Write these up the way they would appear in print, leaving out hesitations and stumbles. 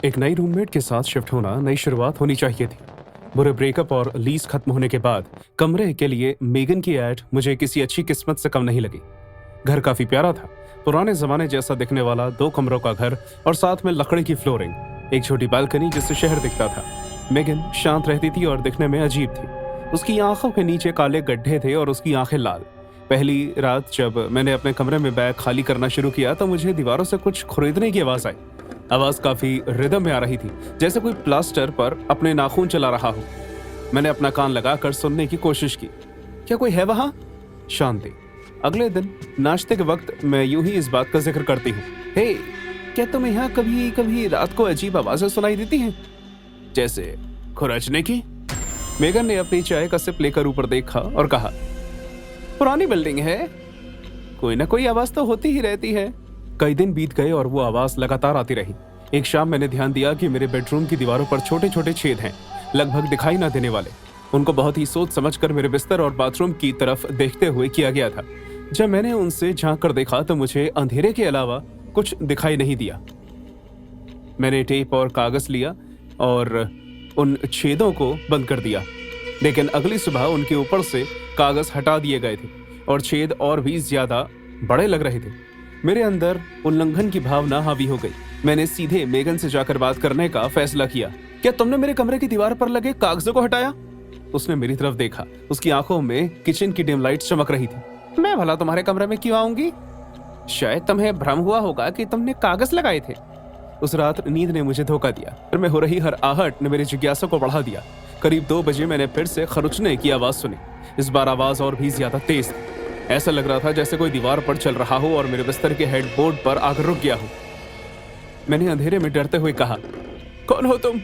एक नई रूममेट के साथ शिफ्ट होना नई शुरुआत होनी चाहिए थी। बुरे ब्रेकअप और लीज खत्म होने के बाद कमरे के लिए मेगन की ऐड मुझे किसी अच्छी किस्मत से कम नहीं लगी। घर काफी प्यारा था, पुराने जमाने जैसा दिखने वाला 2 कमरों का घर और साथ में लकड़ी की फ्लोरिंग, एक छोटी बालकनी जिससे शहर दिखता था। मेगन शांत रहती थी और दिखने में अजीब थी। उसकी आंखों के नीचे काले गड्ढे थे और उसकी आंखें लाल। पहली रात जब मैंने अपने कमरे में बैग खाली करना शुरू किया तो मुझे दीवारों से कुछ खरीदने की आवाज आई। आवाज काफी रिदम में आ रही थी, जैसे कोई प्लास्टर पर अपने नाखून चला रहा हो। मैंने अपना कान लगाकर सुनने की कोशिश की। क्या कोई है वहां? शांति। अगले दिन नाश्ते के वक्त मैं यूं ही इस बात का जिक्र करती हूँ, हे, क्या तुम्हें यहाँ कभी कभी रात को अजीब आवाजें सुनाई देती हैं, जैसे खुरचने की? मेगन ने अपनी चाय का सिप लेकर ऊपर देखा और कहा, पुरानी बिल्डिंग है, कोई ना कोई आवाज तो होती ही रहती है। कई दिन बीत गए और वो आवाज लगातार आती रही। एक शाम मैंने ध्यान दिया कि मेरे बेडरूम की दीवारों पर छोटे छोटे छेद हैं, लगभग दिखाई ना देने वाले। उनको बहुत ही सोच समझकर मेरे बिस्तर और बाथरूम की तरफ देखते हुए किया गया था। जब मैंने उनसे झांक कर देखा तो मुझे अंधेरे के अलावा कुछ दिखाई नहीं दिया। मैंने टेप और कागज लिया और उन छेदों को बंद कर दिया, लेकिन अगली सुबह उनके ऊपर से कागज हटा दिए गए थे और छेद और भी ज्यादा बड़े लग रहे थे। मेरे अंदर उल्लंघन की भावना हावी हो गई। मैंने सीधे मेगन से जाकर बात करने का फैसला किया। क्या तुमने मेरे कमरे की दीवार पर लगे कागजों को हटाया? उसने मेरी तरफ देखा। उसकी आंखों में किचन की डिम लाइट चमक रही थी। मैं भला तुम्हारे कमरे में क्यों आऊंगी? शायद तुम्हें भ्रम हुआ होगा कि तुमने कागज लगाए थे। उस रात नींद ने मुझे धोखा दिया। फिर में हो रही हर आहट ने मेरी जिज्ञासा को बढ़ा दिया। करीब 2 बजे मैंने फिर से खरुचने की आवाज सुनी। इस बार आवाज और भी ज्यादा तेज थी। ऐसा लग रहा था जैसे कोई दीवार पर चल रहा हो और मेरे बिस्तर के हेडबोर्ड पर आकर रुक गया हो। मैंने अंधेरे में डरते हुए कहा, कौन हो तुम?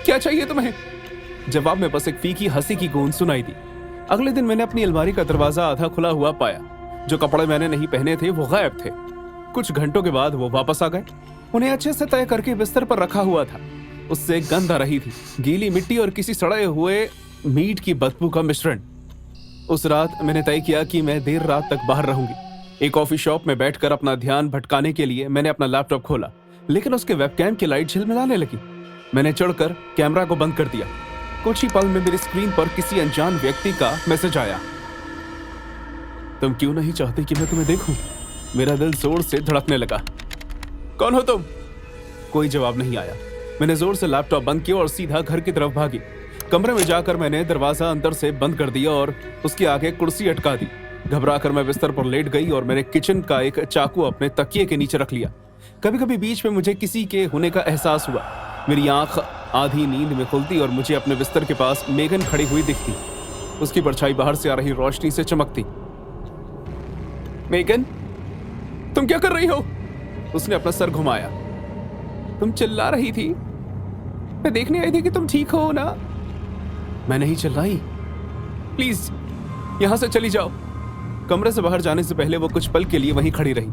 क्या चाहिए तुम्हें? जवाब में बस एक फीकी हंसी की गूंज सुनाई दी। अगले दिन मैंने अपनी अलमारी का दरवाजा आधा खुला हुआ पाया। जो कपड़े मैंने नहीं पहने थे वो गायब थे। कुछ घंटों के बाद वो वापस आ गए। उन्हें अच्छे से तय करके बिस्तर पर रखा हुआ था। उससे गंध आ रही थी, गीली मिट्टी और किसी सड़े हुए मीट की बदबू का मिश्रण। उस रात मैंने तय किया कि मैं देर रात तक बाहर रहूंगी। एक कॉफी शॉप में बैठकर अपना ध्यान भटकाने के लिए मैंने अपना लैपटॉप खोला, लेकिन उसके वेबकैम की लाइट झिलमिलाने लगी। मैंने चढ़कर कैमरा को बंद कर दिया। कुछ ही पल में मेरी स्क्रीन पर किसी अनजान व्यक्ति का मैसेज आया, तुम क्यों नहीं चाहते कि मैं तुम्हें देखूं? मेरा दिल जोर से धड़कने लगा। कौन हो तुम? कोई जवाब नहीं आया। मैंने जोर से लैपटॉप बंद किया और सीधा घर की तरफ भागी। कमरे में जाकर मैंने दरवाजा अंदर से बंद कर दिया और उसके आगे कुर्सी अटका दी। घबराकर मैं बिस्तर पर लेट गई और मैंने किचन का एक चाकू अपने तकिए के नीचे रख लिया। कभी कभी बीच में मुझे किसी के होने का एहसास हुआ। मेरी आंख आधी नींद में खुलती और मुझे अपने बिस्तर के पास मेगन खड़ी हुई दिखती। उसकी परछाई बाहर से आ रही रोशनी से चमकती। मेगन, तुम क्या कर रही हो? उसने अपना सर घुमाया। तुम चिल्ला रही थी, मैं देखने आई थी कि तुम ठीक हो ना। मैं नहीं चिल्लाई। प्लीज यहां से चली जाओ। कमरे से बाहर जाने से पहले वो कुछ पल के लिए वहीं खड़ी रही।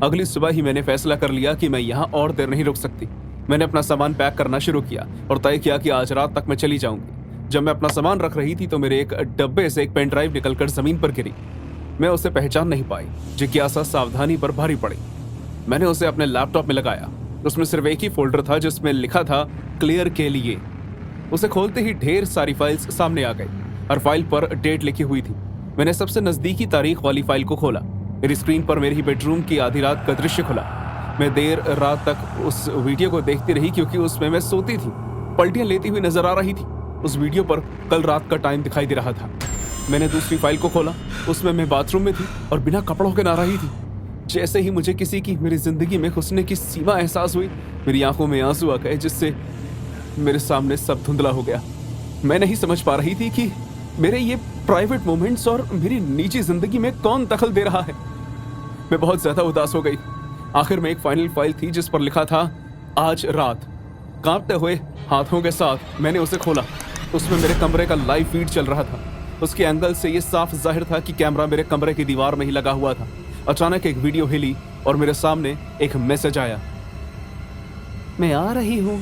अगली सुबह ही मैंने फैसला कर लिया कि मैं यहां और देर नहीं रुक सकती। मैंने अपना सामान पैक करना शुरू किया और तय किया कि आज रात तक मैं चली जाऊंगी। जब मैं अपना सामान रख रही थी तो मेरे एक डब्बे से एक पेन ड्राइव निकलकर जमीन पर गिरी। मैं उसे पहचान नहीं पाई। जिज्ञासा सावधानी पर भारी पड़ी। मैंने उसे अपने लैपटॉप में लगाया। उसमें सिर्फ एक ही फोल्डर था जिसमें लिखा था क्लियर के लिए। उसे खोलते ही ढेर सारी फाइल्स सामने आ गई। हर फाइल पर डेट लिखी हुई थी। मैंने सबसे नजदीकी तारीख वाली फाइल को खोला। मेरी स्क्रीन पर मेरी बेडरूम की आधी रात का दृश्य खुला। मैं देर रात तक उस वीडियो को देखती रही क्योंकि उसमें मैं सोती थी। पलटियां लेती हुई नजर आ रही थी। उस वीडियो पर कल रात का टाइम दिखाई दे रहा था। मैंने दूसरी फाइल को खोला। उसमें मैं बाथरूम में थी और बिना कपड़ों के नहा रही थी। जैसे ही मुझे किसी की मेरी जिंदगी में घुसने की सीमा एहसास हुई, मेरी आंखों में आंसू आ गए, जिससे मेरे सामने सब धुंधला हो गया। मैं नहीं समझ पा रही थी कि मेरे ये प्राइवेट मोमेंट्स और मेरी निजी जिंदगी में कौन दखल दे रहा है। मैं बहुत ज्यादा उदास हो गई। आखिर में एक फाइनल फाइल थी जिस पर लिखा था आज रात। कांपते हुए हाथों के साथ मैंने उसे खोला। उसमें मेरे कमरे का लाइव फीड चल रहा था। उसके एंगल से यह साफ जाहिर था कि कैमरा मेरे कमरे की दीवार में ही लगा हुआ था। अचानक एक वीडियो हिली और मेरे सामने एक मैसेज आया, मैं आ रही हूँ।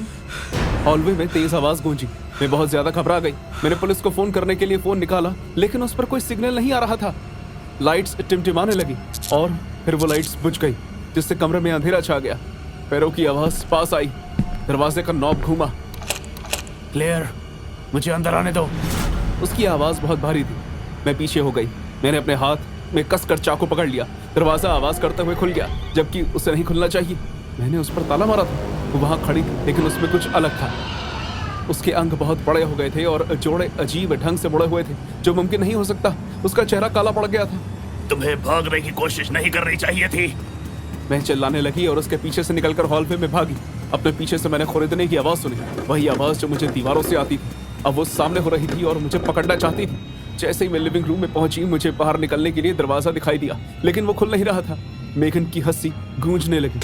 हॉलवे में तेज आवाज गूंजी। मैं बहुत ज्यादा घबरा गई। मैंने पुलिस को फोन करने के लिए फोन निकाला, लेकिन उस पर कोई सिग्नल नहीं आ रहा था। लाइट्स टिमटिमाने लगी और फिर वो लाइट्स बुझ गई, जिससे कमरे में अंधेरा छा गया। पैरों की आवाज पास आई। दरवाजे का नॉब घूमा। क्लेयर, मुझे अंदर आने दो। उसकी आवाज बहुत भारी थी। मैं पीछे हो गई। मैंने अपने हाथ में कसकर चाकू पकड़ लिया। दरवाजा आवाज करते हुए खुल गया, जबकि उसे नहीं खुलना चाहिए। मैंने उस पर ताला मारा था। वो वहां खड़ी थी, लेकिन उसमें कुछ अलग था। उसके अंग बहुत बड़े हो गए थे और जोड़े अजीब ढंग से मुड़े हुए थे, जो मुमकिन नहीं हो सकता। उसका चेहरा काला पड़ गया था। तुम्हें भागने की कोशिश नहीं करनी चाहिए थी। मैं चिल्लाने लगी और उसके पीछे से निकलकर हॉलवे में भागी। अपने पीछे से मैंने खुरीदने की आवाज सुनी, वही आवाज जो मुझे दीवारों से आती थी। अब वो सामने हो रही थी और मुझे पकड़ना चाहती थी। जैसे ही मैं लिविंग रूम में पहुंची, मुझे बाहर निकलने के लिए दरवाजा दिखाई दिया, लेकिन वो खुल नहीं रहा था। मेगन की हंसी गूंजने लगी।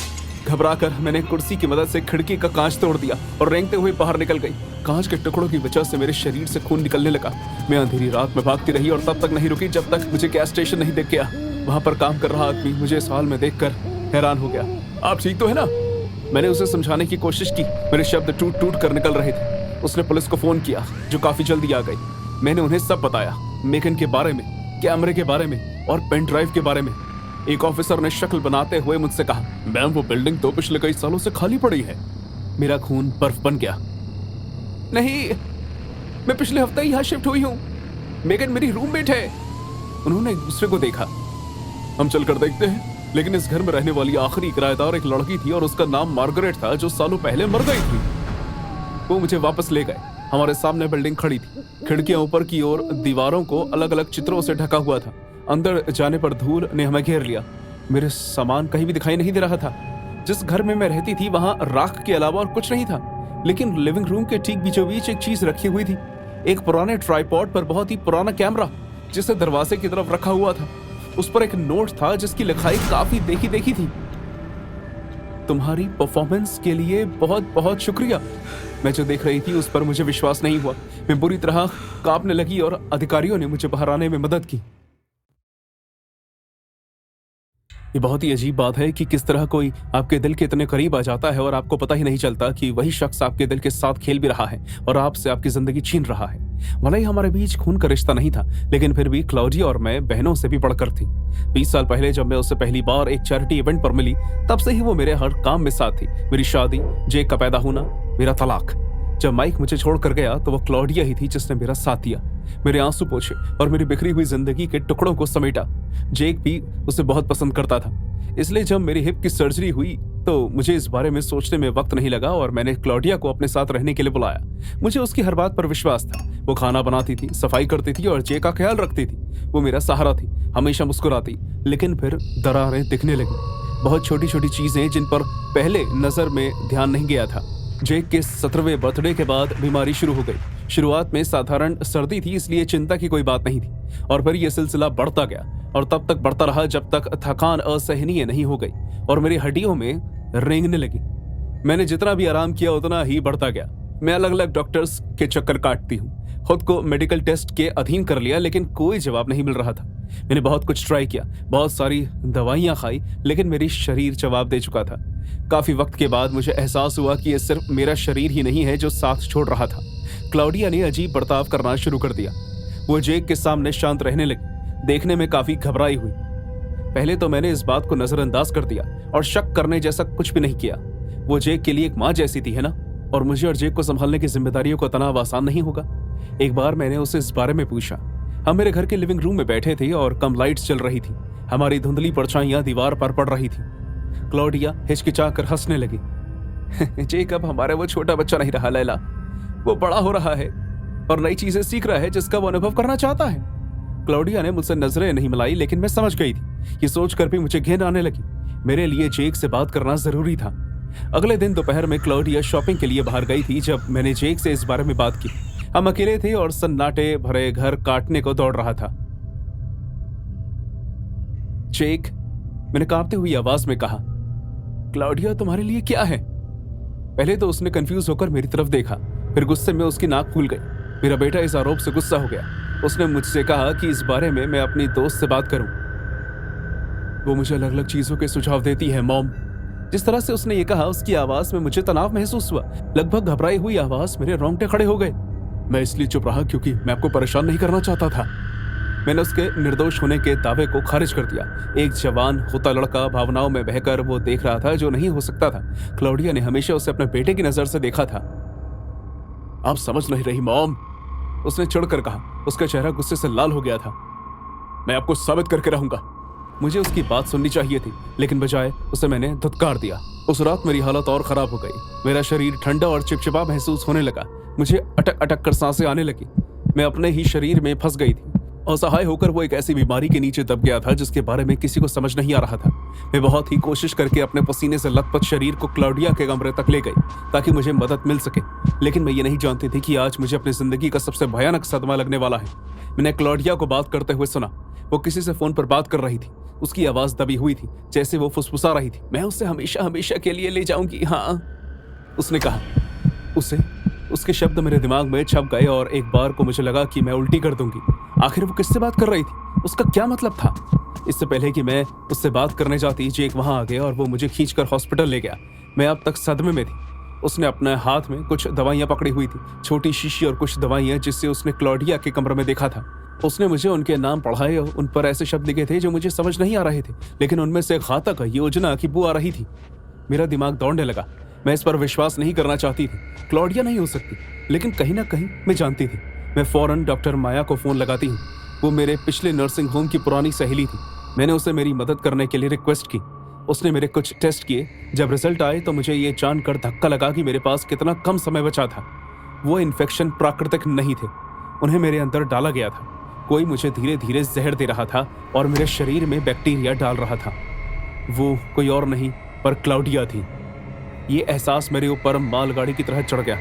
घबराकर मैंने कुर्सी की मदद से खिड़की का कांच तोड़ दिया और रेंगते हुए बाहर निकल गई। कांच के टुकड़ों की वजह से मेरे शरीर से खून निकलने लगा। मैं अंधेरी रात में भागती रही और तब तक नहीं रुकी जब तक मुझे गैस स्टेशन नहीं दिख गया। वहां पर काम कर रहा आदमी मुझे इस हाल में देखकर हैरान हो गया। आप ठीक तो है ना? मैंने उसे समझाने की कोशिश की। मेरे शब्द टूट टूट कर निकल रहे थे। उसने पुलिस को फोन किया, जो काफी जल्दी आ गई। मैंने उन्हें सब बताया, मेगन के बारे में, कैमरे के बारे में और पेन ड्राइव के बारे में। एक ऑफिसर ने शक्ल बनाते हुए मुझसे कहा, मैम वो बिल्डिंग तो पिछले कई सालों से खाली पड़ी है। मेरा खून बर्फ बन गया। नहीं, मैं पिछले हफ्ते ही यहाँ शिफ्ट हुई हूँ। मेगन मेरी रूममेट है। उन्होंने एक दूसरे को देखा। हम चलकर देखते हैं। लेकिन इस घर में रहने वाली आखिरी किराएदार एक लड़की थी और उसका नाम मार्गरेट था, जो सालों पहले मर गई थी। वो मुझे वापस ले गए। हमारे सामने बिल्डिंग खड़ी थी। खिड़कियां ऊपर की ओर दीवारों को अलग अलग चित्रों से ढका हुआ था। अंदर जाने पर धूल ने हमें घेर लिया। मेरे सामान कहीं भी दिखाई नहीं दे रहा था। जिस घर में मैं रहती थी वहां राख के अलावा और कुछ नहीं था, लेकिन लिविंग रूम के ठीक बीचों बीच एक चीज रखी हुई थी। एक पुराने ट्राइपॉड पर बहुत ही पुराना कैमरा, जिसे दरवाजे की तरफ रखा हुआ था। उस पर एक नोट था जिसकी लिखाई काफी देखी देखी थी। तुम्हारी परफॉर्मेंस के लिए बहुत बहुत शुक्रिया। मैं जो देख रही थी उस पर मुझे विश्वास नहीं हुआ। मैं बुरी तरह कांपने लगी और अधिकारियों ने मुझे बाहर आने में मदद की। ये बहुत ही अजीब बात है कि किस तरह कोई आपके दिल के इतने करीब आ जाता है और आपको पता ही नहीं चलता कि वही शख्स आपके दिल के साथ खेल भी रहा है और आपसे आपकी जिंदगी छीन रहा है। भले ही हमारे बीच खून का रिश्ता नहीं था, लेकिन फिर भी क्लाउडिया और मैं बहनों से भी बढ़कर थी। 20 साल पहले जब मैं उससे पहली बार एक चैरिटी इवेंट पर मिली, तब से ही वो मेरे हर काम में साथ थी। मेरी शादी, जेक का पैदा होना, मेरा तलाक। जब माइक मुझे छोड़कर गया तो वो क्लाउडिया ही थी जिसने मेरा साथ दिया, मेरे आंसू पोंछे और मेरी बिखरी हुई जिंदगी के टुकड़ों को समेटा। जेक भी उसे बहुत पसंद करता था, इसलिए जब मेरी हिप की सर्जरी हुई तो मुझे इस बारे में सोचने में वक्त नहीं लगा और मैंने क्लाउडिया को अपने साथ रहने के लिए बुलाया। मुझे उसकी हर बात पर विश्वास था। वो खाना बनाती थी, सफाई करती थी और जेक का ख्याल रखती थी। वो मेरा सहारा थी, हमेशा मुस्कुराती। लेकिन फिर दरारें दिखने लगी, बहुत छोटी छोटी चीजें जिन पर पहले नजर में ध्यान नहीं गया था। जेक के 17वें बर्थडे के बाद बीमारी शुरू हो गई। शुरुआत में साधारण सर्दी थी, इसलिए चिंता की कोई बात नहीं थी। और फिर यह सिलसिला बढ़ता गया और तब तक बढ़ता रहा जब तक थकान असहनीय नहीं हो गई और मेरी हड्डियों में रेंगने लगी। मैंने जितना भी आराम किया उतना ही बढ़ता गया। मैं अलग अलग डॉक्टर्स के चक्कर काटती हूँ। खुद को मेडिकल टेस्ट के अधीन कर लिया, लेकिन कोई जवाब नहीं मिल रहा था। मैंने बहुत कुछ ट्राई किया, बहुत सारी दवाइयां खाई, लेकिन मेरी शरीर जवाब दे चुका था। काफी वक्त के बाद मुझे एहसास हुआ कि यह सिर्फ मेरा शरीर ही नहीं है जो साथ छोड़ रहा था। क्लाउडिया ने अजीब बर्ताव करना शुरू कर दिया। वो जेक के सामने शांत रहने लगी, देखने में काफी घबराई हुई। पहले तो मैंने इस बात को नजरअंदाज कर दिया और शक करने जैसा कुछ भी नहीं किया। वो जेक के लिए एक माँ जैसी थी, है ना? और मुझे और जेक को संभालने की जिम्मेदारियों का तनाव आसान नहीं होगा। एक बार मैंने उसे इस बारे में पूछा। हम मेरे घर के लिविंग रूम में बैठे थे और कम लाइट्स चल रही थी। हमारी धुंधली परछाइयां दीवार पर पड़ रही थी। क्लाउडिया हिचकिचाकर हंसने लगी। जेक अब हमारा वो छोटा बच्चा नहीं रहा लैला, वो बड़ा हो रहा है और नई चीजें सीख रहा है जिसका वो अनुभव करना चाहता है। क्लाउडिया ने मुझसे नजरें नहीं मिलाई, लेकिन मैं समझ गई थी। ये सोचकर भी मुझे घिन आने लगी। मेरे लिए जेक से बात करना जरूरी था। अगले दिन दोपहर में क्लाउडिया शॉपिंग के लिए बाहर गई थी जब मैंने जेक से इस बारे में बात की। हम अकेले थे और सन्नाटे भरे घर काटने को दौड़ रहा था। जेक, मैंने कांपती हुई आवाज में कहा, क्लाउडिया तुम्हारे लिए क्या है? पहले तो उसने कंफ्यूज होकर मेरी तरफ देखा, फिर गुस्से में उसकी नाक फूल गई। मेरा बेटा इस आरोप से गुस्सा हो गया। उसने मुझसे कहा कि इस बारे में मैं अपनी दोस्त से बात करूं। वो मुझे अलग अलग चीजों के सुझाव देती है मॉम। जिस तरह से उसने ये कहा, उसकी आवाज में मुझे तनाव महसूस हुआ। लगभग घबराई हुई आवाज, मेरे रोंगटे खड़े हो गए। मैं इसलिए चुप रहा क्योंकि मैं आपको परेशान नहीं करना चाहता था। मैंने उसके निर्दोष होने के दावे को खारिज कर दिया। एक जवान होता लड़का भावनाओं में बहकर वो देख रहा था जो नहीं हो सकता था। क्लाउडिया ने हमेशा उसे अपने बेटे की नजर से देखा था। आप समझ नहीं रही मॉम, उसने चिढ़कर कहा। उसका चेहरा गुस्से से लाल हो गया था। मैं आपको साबित करके रहूंगा। मुझे उसकी बात सुननी चाहिए थी, लेकिन बजाय उसे मैंने धुतकार दिया। उस रात मेरी हालत और खराब हो गई। मेरा शरीर ठंडा और चिपचिपा महसूस होने लगा। मुझे अटक अटक कर सांसें आने लगी। मैं अपने ही शरीर में फंस गई थी। असहाय होकर वो एक ऐसी बीमारी के नीचे दब गया था जिसके बारे में किसी को समझ नहीं आ रहा था। मैं बहुत ही कोशिश करके अपने पसीने से लथपथ शरीर को क्लाउडिया के कमरे तक ले गई ताकि मुझे मदद मिल सके, लेकिन मैं ये नहीं जानती थी कि आज मुझे अपनी जिंदगी का सबसे भयानक सदमा लगने वाला है। मैंने क्लाउडिया को बात करते हुए सुना। वो किसी से फोन पर बात कर रही थी। उसकी आवाज दबी हुई थी, जैसे वो फुसफुसा रही थी। मैं उसे हमेशा हमेशा के लिए ले जाऊंगी, हाँ, उसने कहा। उसके शब्द मेरे दिमाग में छप गए और एक बार को मुझे लगा कि मैं उल्टी कर दूंगी। आखिर वो किससे बात कर रही थी? उसका क्या मतलब था? इससे पहले कि मैं उससे बात करने जाती, जेक वहां आ गया और वो मुझे खींचकर हॉस्पिटल ले गया। मैं अब तक सदमे में थी। उसने अपने हाथ में कुछ दवाइयां पकड़ी हुई थी, छोटी शीशी और कुछ दवाइयां जिससे उसने क्लाउडिया के कमरे में देखा था। उसने मुझे उनके नाम पढ़ाए। उन पर ऐसे शब्द लिखे थे जो मुझे समझ नहीं आ रहे थे, लेकिन उनमें से घातक योजना की बू आ रही थी। मेरा दिमाग दौड़ने लगा। मैं इस पर विश्वास नहीं करना चाहती थी। क्लाउडिया नहीं हो सकती, लेकिन कहीं ना कहीं मैं जानती थी। मैं फौरन डॉक्टर माया को फोन लगाती हूँ। वो मेरे पिछले नर्सिंग होम की पुरानी सहेली थी। मैंने उसे मेरी मदद करने के लिए रिक्वेस्ट की। उसने मेरे कुछ टेस्ट किए। जब रिजल्ट आए तो मुझे ये जानकर धक्का लगा कि मेरे पास कितना कम समय बचा था। वो इन्फेक्शन प्राकृतिक नहीं थे, उन्हें मेरे अंदर डाला गया था। कोई मुझे धीरे धीरे जहर दे रहा था और मेरे शरीर में बैक्टीरिया डाल रहा था। वो कोई और नहीं पर क्लाउडिया थी। ये एहसास मेरे ऊपर मालगाड़ी की तरह चढ़ गया।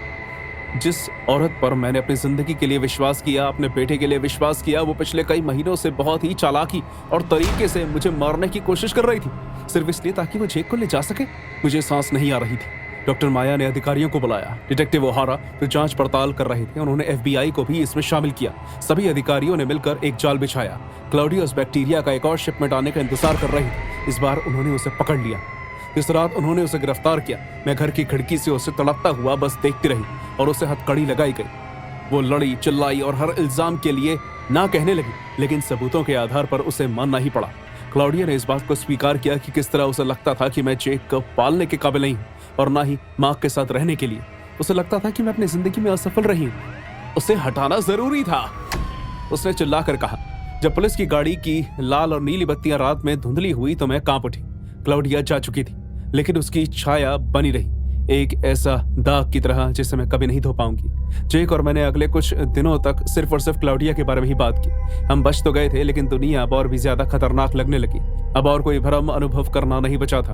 जिस औरत पर मैंने अपनी जिंदगी के लिए विश्वास किया, अपने बेटे के लिए विश्वास किया, वो पिछले कई महीनों से बहुत ही चालाकी और तरीके से मुझे मारने की कोशिश कर रही थी, सिर्फ इसलिए ताकि वो जेक को ले जा सके। मुझे सांस नहीं आ रही थी। डॉक्टर माया ने अधिकारियों को बुलाया। डिटेक्टिव ओहारा जो जांच पड़ताल कर रहे थे, उन्होंने FBI को भी इसमें शामिल किया। सभी अधिकारियों ने मिलकर एक जाल बिछाया। क्लाउडिया उस बैक्टीरिया का एक और शिपमेंट आने का इंतजार कर रही थी। इस बार उन्होंने उसे पकड़ लिया। इस रात उन्होंने उसे गिरफ्तार किया। मैं घर की खिड़की से उसे तड़पता हुआ बस देखती रही और उसे हथकड़ी लगाई गई। वो लड़ी, चिल्लाई और हर इल्जाम के लिए ना कहने लगी, लेकिन सबूतों के आधार पर उसे मानना ही पड़ा। क्लाउडिया ने इस बात को स्वीकार किया कि किस तरह उसे लगता था कि मैं जेक को पालने के काबिल नहीं हूँ और ना ही माँ के साथ रहने के लिए। उसे लगता था कि मैं अपनी जिंदगी में असफल रही हूँ। उसे हटाना जरूरी था, उसने चिल्लाकर कहा। जब पुलिस की गाड़ी की लाल और नीली बत्तियां रात में धुंधली हुई तो मैं कांप उठी। क्लाउडिया जा चुकी थी, लेकिन उसकी छाया बनी रही, एक ऐसा दाग की तरह जिसे मैं कभी नहीं धो पाऊंगी। जेक और मैंने अगले कुछ दिनों तक सिर्फ और सिर्फ क्लाउडिया के बारे में ही बात की। हम बच तो गए थे, लेकिन दुनिया अब और भी ज्यादा खतरनाक लगने लगी। अब और कोई भ्रम अनुभव करना नहीं बचा था।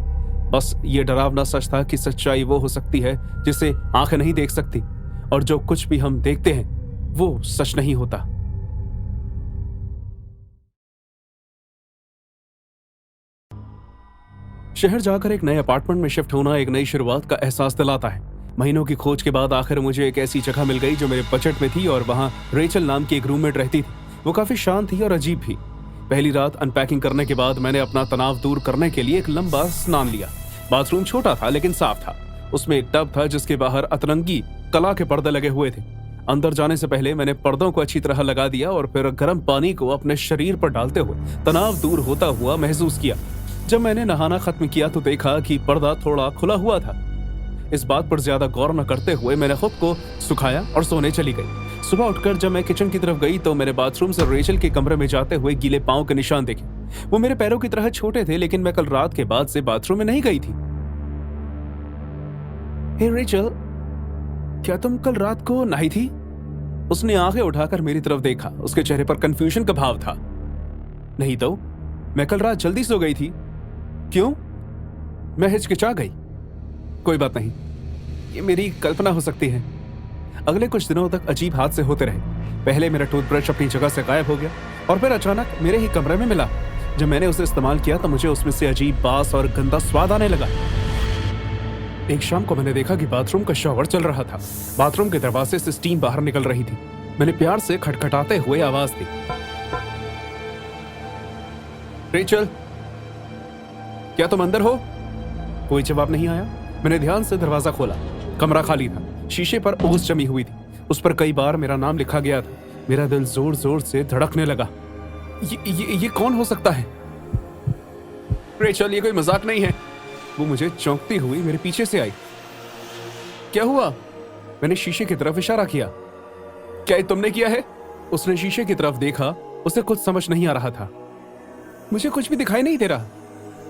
बस ये डरावना सच था कि सच्चाई वो हो सकती है जिसे आंखें नहीं देख सकती, और जो कुछ भी हम देखते हैं वो सच नहीं होता। शहर जाकर एक नए अपार्टमेंट में शिफ्ट होना एक नई शुरुआत का एहसास दिलाता है। महीनों की खोज के बाद आखिर मुझे एक ऐसी जगह मिल गई जो मेरे बजट में थी, और वहां रेचल नाम की एक रूममेट रहती थी। वो काफी शांत थी और अजीब भी। पहली रात अनपैकिंग करने के बाद मैंने अपना तनाव दूर करने के लिए एक लंबा स्नान लिया। बाथरूम छोटा था लेकिन साफ था। उसमें एक टब था जिसके बाहर अतरंगी कला के पर्दे लगे हुए थे। अंदर जाने से पहले मैंने पर्दों को अच्छी तरह लगा दिया और फिर गर्म पानी को अपने शरीर पर डालते हुए तनाव दूर होता हुआ महसूस किया। जब मैंने नहाना खत्म किया तो देखा कि पर्दा थोड़ा खुला हुआ था। इस बात पर ज्यादा गौर न करते हुए मैंने खुद को सुखाया और सोने चली गई। सुबह उठकर जब मैं किचन की तरफ गई तो मैंने बाथरूम से रेचल के कमरे में जाते हुए गीले पांव के निशान देखे। वो मेरे पैरों की तरह छोटे थे, लेकिन मैं कल रात के बाद से बाथरूम में नहीं गई थी। हे रेचल, क्या तुम कल रात को नहाई थी? उसने आंखें उठाकर मेरी तरफ देखा। उसके चेहरे पर कंफ्यूजन का भाव था। नहीं तो, मैं कल रात जल्दी सो गई थी। क्यों? मैं हिचकिचा गई। कोई बात नहीं, ये मेरी कल्पना हो सकती है। अगले कुछ दिनों तक अजीब हादसे होते रहे। पहले मेरा टूथब्रश अपनी जगह से गायब हो गया और फिर अचानक मेरे ही कमरे में मिला। जब मैंने उसे इस्तेमाल किया तो मुझे उसमें से अजीब बास और गंदा स्वाद आने लगा। एक शाम को मैंने देखा कि बाथरूम का शॉवर चल रहा था। बाथरूम के दरवाजे से स्टीम बाहर निकल रही थी। मैंने प्यार से खटखटाते हुए आवाज दी, रेचल, क्या तुम अंदर हो? कोई जवाब नहीं आया। मैंने ध्यान से दरवाजा खोला। कमरा खाली था। शीशे पर ओस जमी हुई थी। उस पर कई बार मेरा नाम लिखा गया था। मेरा दिल जोर जोर से धड़कने लगा। ये कौन हो सकता है? रेचल, ये कोई मजाक नहीं है। वो मुझे चौंकती हुई मेरे पीछे से आई। क्या हुआ? मैंने शीशे की तरफ इशारा किया। क्या ये तुमने किया है? उसने शीशे की तरफ देखा। उसे कुछ समझ नहीं आ रहा था। मुझे कुछ भी दिखाई नहीं दे रहा।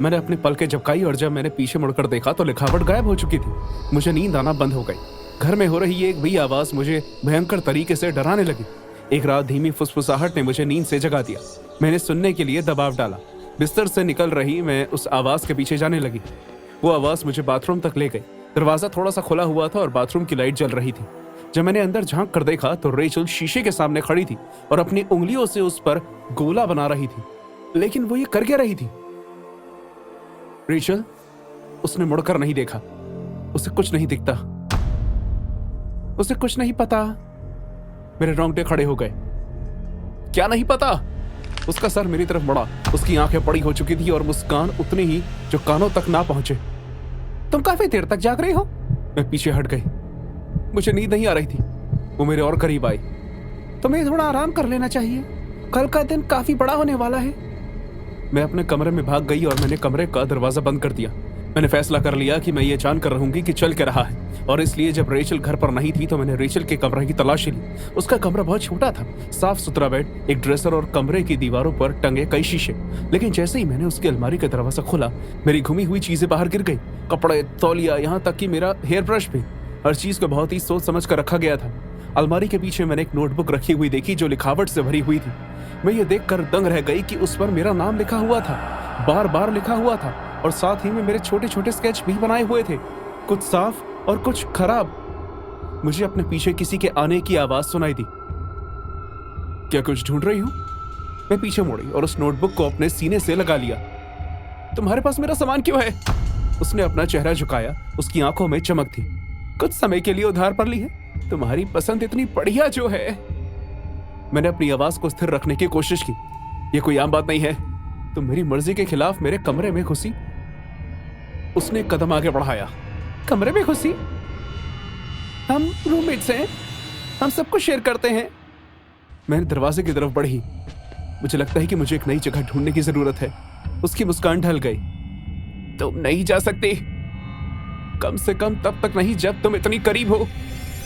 मैंने अपने पलकें झपकाई और जब मैंने पीछे मुड़कर देखा तो लिखावट गायब हो चुकी थी। मुझे नींद आना बंद हो गई। घर में हो रही एक भी आवाज मुझे भयंकर तरीके से डराने लगी। एक रात धीमी फुसफुसाहट ने मुझे नींद से जगा दिया। मैंने सुनने के लिए दबाव डाला। बिस्तर से निकल रही मैं उस आवाज के पीछे जाने लगी। वो आवाज मुझे बाथरूम तक ले गई। दरवाजा थोड़ा सा खुला हुआ था और बाथरूम की लाइट जल रही थी। जब मैंने अंदर झांक कर देखा तो रेचल शीशे के सामने खड़ी थी और अपनी उंगलियों से उस पर गोला बना रही थी। लेकिन वो ये कर क्या रही थी? रेचल, उसने मुड़कर नहीं देखा। उसे कुछ नहीं दिखता। उसे कुछ नहीं पता। मेरे रोंगटे खड़े हो गए। क्या नहीं पता? उसका सर मेरी तरफ मुड़ा। उसकी आंखें बड़ी हो चुकी थी और मुस्कान उतनी ही जो कानों तक ना पहुंचे। तुम काफी देर तक जाग रही हो? मैं पीछे हट गई। मुझे नींद नहीं आ रही थी। वो मेरे और करीब आई। तुम्हें थोड़ा आराम कर लेना चाहिए। कल का दिन काफी बड़ा होने वाला है। मैं अपने कमरे में भाग गई और मैंने कमरे का दरवाजा बंद कर दिया। मैंने फैसला कर लिया कि मैं ये जानकर रहूंगी कि चल क्या रहा है, और इसलिए जब रेचल घर पर नहीं थी तो मैंने रेचल के कमरे की तलाशी ली। उसका कमरा बहुत छोटा था। साफ सुथरा बेड, एक ड्रेसर और कमरे की दीवारों पर टंगे कई शीशे। लेकिन जैसे ही मैंने उसकी अलमारी का दरवाजा खोला, मेरी घुमी हुई चीजें बाहर गिर गई। कपड़े, तौलिया, यहाँ तक कि मेरा हेयर ब्रश भी। हर चीज को बहुत ही सोच समझ कर रखा गया था। अलमारी के पीछे मैंने एक नोटबुक रखी हुई देखी जो लिखावट से भरी हुई थी। मैं ये देखकर दंग रह गई कि उस पर मेरा नाम लिखा हुआ था, बार बार लिखा हुआ था, और साथ ही में मेरे छोटे छोटे स्केच भी बनाए हुए थे, कुछ साफ और कुछ खराब। मुझे अपने पीछे किसी के आने की आवाज सुनाई दी। क्या कुछ ढूंढ रही हूं? मैं पीछे मुड़ी और उस नोटबुक को अपने सीने से लगा लिया। तुम्हारे पास मेरा सामान क्यों है? उसने अपना चेहरा झुकाया। उसकी आंखों में चमक थी। कुछ समय के लिए उधार पर ली है। तुम्हारी पसंद इतनी बढ़िया जो है। मैंने अपनी आवाज को स्थिर रखने की कोशिश की। यह कोई आम बात नहीं है। तुम मेरी मर्जी के खिलाफ मेरे कमरे में घुसी। उसने कदम आगे बढ़ाया। कमरे में घुसी? हम रूममेट्स हैं। हम सब कुछ शेयर करते हैं। मैंने दरवाजे की तरफ बढ़ी। मुझे लगता है कि मुझे एक नई जगह ढूंढने की जरूरत है। उसकी मुस्कान ढल गई। तुम नहीं जा सकती, कम से कम तब तक नहीं जब तुम इतनी करीब हो।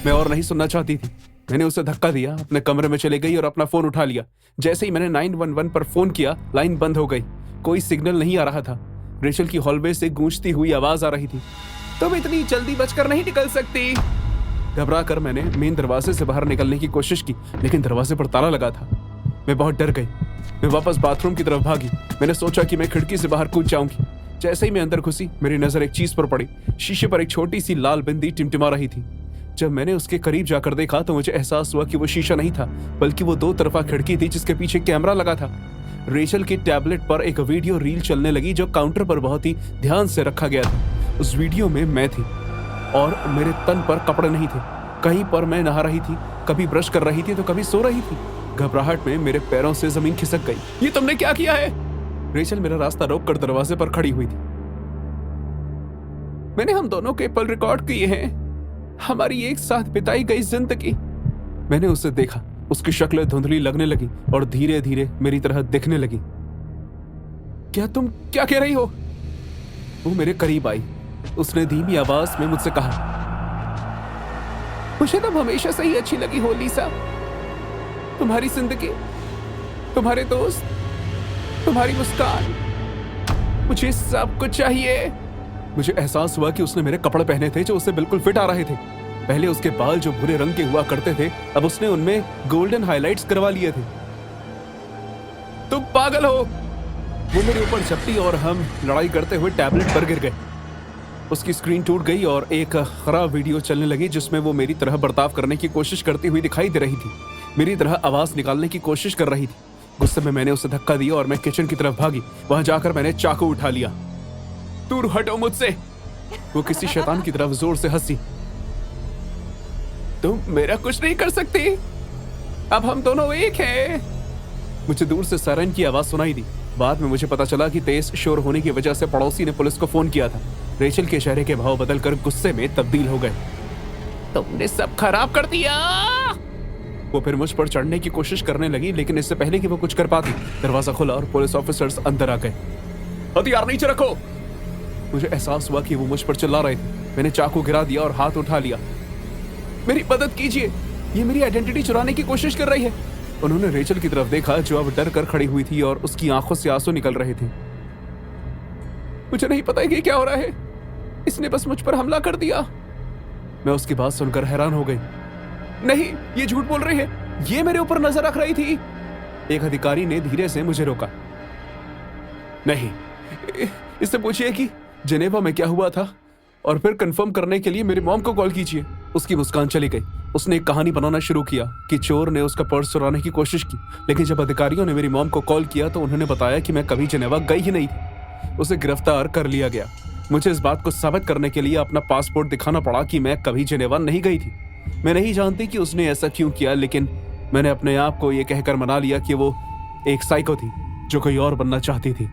मैं और नहीं सुनना चाहती थी। मैंने उसे धक्का दिया, अपने कमरे में चले गई और अपना फोन उठा लिया। जैसे ही मैंने 911 पर फोन किया, लाइन बंद हो गई। कोई सिग्नल नहीं आ रहा था। रेचल की हॉलवे से गूंजती हुई आवाज आ रही थी। तुम इतनी जल्दी बचकर नहीं निकल सकती। घबरा कर मैंने मेन दरवाजे से बाहर निकलने की कोशिश की, लेकिन दरवाजे पर ताला लगा था। मैं बहुत डर गई। मैं वापस बाथरूम की तरफ भागी। मैंने सोचा कि मैं खिड़की से बाहर कूद जाऊंगी। जैसे ही मैं अंदर घुसी, मेरी नजर एक चीज पर पड़ी। शीशे पर एक छोटी सी लाल बिंदी टिमटिमा रही थी। जब मैंने उसके करीब जाकर देखा तो मुझे एहसास हुआ कि वो शीशा नहीं था, बल्कि वो दो तरफा खिड़की थी जिसके पीछे कैमरा लगा था। रेचल के टैबलेट पर एक वीडियो रील चलने लगी जो काउंटर पर बहुत ही ध्यान से रखा गया था। उस वीडियो में मैं थी और मेरे तन पर कपड़े नहीं थे। कहीं पर मैं नहा रही थी, कभी ब्रश कर रही थी तो कभी सो रही थी। घबराहट में मेरे पैरों से जमीन खिसक गई। ये तुमने क्या किया है? रेचल मेरा रास्ता रोककर दरवाजे पर खड़ी हुई थी। मैंने हम दोनों के पल रिकॉर्ड किए हैं, हमारी एक साथ बिताई गई जिंदगी। मैंने उसे देखा। उसकी शक्ल धुंधली लगने लगी और धीरे धीरे मेरी तरह दिखने लगी। क्या तुम क्या कह रही हो? वो मेरे करीब आई। उसने धीमी आवाज में मुझसे कहा, मुझे तुम हमेशा से ही अच्छी लगी हो लीसा। तुम्हारी जिंदगी, तुम्हारे दोस्त, तुम्हारी मुस्कान, मुझे सब कुछ चाहिए। मुझे एहसास हुआ कि उसने मेरे कपड़े पहने थे जो उसे बिल्कुल फिट आ रहे थे। पहले उसके बाल जो भूरे रंग के हुआ करते थे, अब उसने उनमें गोल्डन हाइलाइट्स करवा लिए थे। तुम पागल हो। वो मेरे ऊपर झपटी और हम लड़ाई करते हुए टैबलेट पर गिर गए। उसकी स्क्रीन टूट गई और एक खराब वीडियो चलने लगी जिसमें वो मेरी तरह बर्ताव करने की कोशिश करती हुई दिखाई दे रही थी। मेरी तरह आवाज निकालने की कोशिश कर रही थी। गुस्से में मैंने उसे धक्का दिया और मैं किचन की तरफ भागी। वहां जाकर मैंने चाकू उठा लिया। दूर हटो मुझसे। वो किसी शैतान की तरफ जोर से हंसी। तुम मेरा कुछ नहीं कर सकती, अब हम दोनों एक हैं। मुझे दूर से सायरन की आवाज सुनाई दी। बाद में मुझे पता चला कि तेज शोर होने की वजह से पड़ोसी ने पुलिस को फोन किया था। रेचल के चेहरे के भाव बदलकर गुस्से में तब्दील हो गए। तुमने सब खराब कर दिया। वो फिर मुझ पर चढ़ने की कोशिश करने लगी, लेकिन इससे पहले कि वो कुछ कर पाती दरवाजा खुला और पुलिस ऑफिसर्स अंदर आ गए। हथियार नीचे रखो। मुझे एहसास हुआ कि वो मुझ पर चिल्ला रहे थे। मैंने चाकू गिरा दिया और हाथ उठा लिया। मेरी मदद कीजिए, ये मेरी आइडेंटिटी चुराने की कोशिश कर रही है। उन्होंने रेचल की तरफ देखा जो अब डर कर खड़ी हुई थी और उसकी आंखों से आंसू निकल रहे थे। मुझे नहीं पता कि क्या हो रहा है, इसने बस मुझ पर हमला कर दिया। मैं उसकी बात सुनकर हैरान हो गई। नहीं, ये झूठ बोल रही है, ये मेरे ऊपर नजर रख रही थी। एक अधिकारी ने धीरे से मुझे रोका। नहीं, इससे पूछिए कि जेनेवा में क्या हुआ था और फिर कंफर्म करने के लिए मेरी मॉम को कॉल कीजिए। उसकी मुस्कान चली गई। उसने एक कहानी बनाना शुरू किया कि चोर ने उसका पर्स चुराने की कोशिश की, लेकिन जब अधिकारियों ने मेरी मॉम को कॉल किया तो उन्होंने बताया कि मैं कभी जेनेवा गई ही नहीं थी। उसे गिरफ्तार कर लिया गया। मुझे इस बात को साबित करने के लिए अपना पासपोर्ट दिखाना पड़ा कि मैं कभी जेनेवा नहीं गई थी। मैं नहीं जानती कि उसने ऐसा क्यों किया, लेकिन मैंने अपने आप को यह कहकर मना लिया कि वो एक साइको थी जो कोई और बनना चाहती थी।